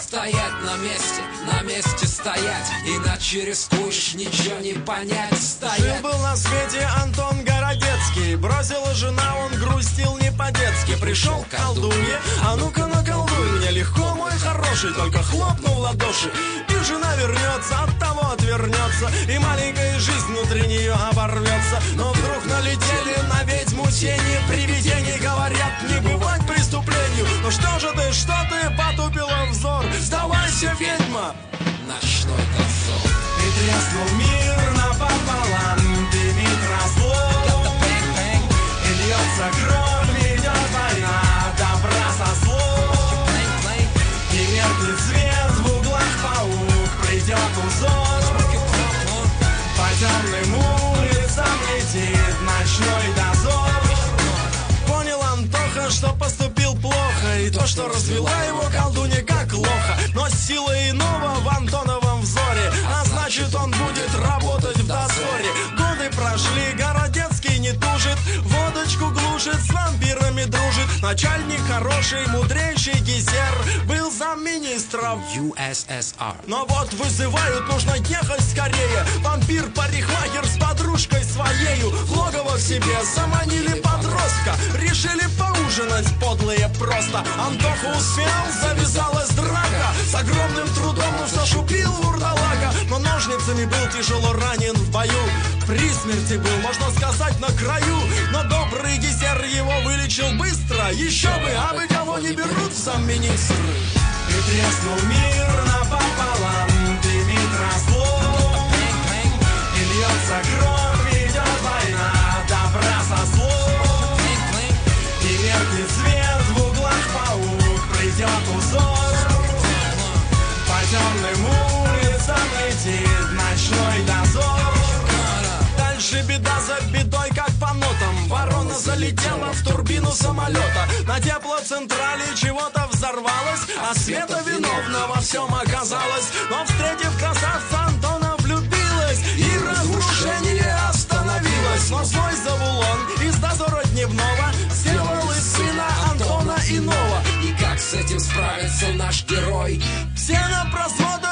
стоять на месте стоять, иначе рискуешь ничего не понять. Стоять. Жил-был на свете Антон Городецкий, бросила жена, он грустил не по-детски. Пришел к колдунье, а ну-ка наколдуй мне легко, мой хороший, только хлопнул в ладоши, и жена вернется, от того отвернется, и маленькая жизнь внутри нее оборвется. Но вдруг налетели на ведьму тени привидений, говорят, не бывать преступлению. Ну что же ты, потупила взор? Сдавайся, ведьма! Ночной дозор. И треснул мир напополам, дымит разлом, и льется кровь, идет война, добра со злом. И меркнет свет в углах паук, придет узор, по темным улицам летит ночной дозор. Понял Антоха, что поступил плохо, и то, что развела его колдунья как лоха. Но сила иного в Антоновом взоре, а значит, он будет работать в дозоре. Годы прошли, Городецкий не тужит, водочку глушит, с вампирами дружит. Начальник хороший, мудрейший Гизер, был замминистров USSR. Но вот вызывают, нужно ехать скорее. Вампир-парикмахер с подружкой своею в логово к себе заманили подростка. Решили поужинать подлые просто. Антоха успел, завязалась драка. С огромным трудом, ну все ж убил вурдалака. Но ножницами был тяжело ранен в бою. При смерти был, можно сказать, на краю. Но добрый Гизер его вылечил быстро. Еще бы, а бы кого не берут в замминистры. И треснул мир напополам, дымит разлом, и льется кровь, идет война, добра со злом. И меркнет свет в углах паук, придет узор, по темным улицам летит ночной дозор. Дальше беда за бедой, как по нотам. Ворона залетела в турбину самолета. На теплоцентрале чего-то взорвалось, а Света виновна во всем оказалась. Но встретив красавца, Антона влюбилась, и разрушение остановилось. Но злой Завулон из дозора дневного сделал из сына Антона иного. И как с этим справится наш герой? Все на просмотр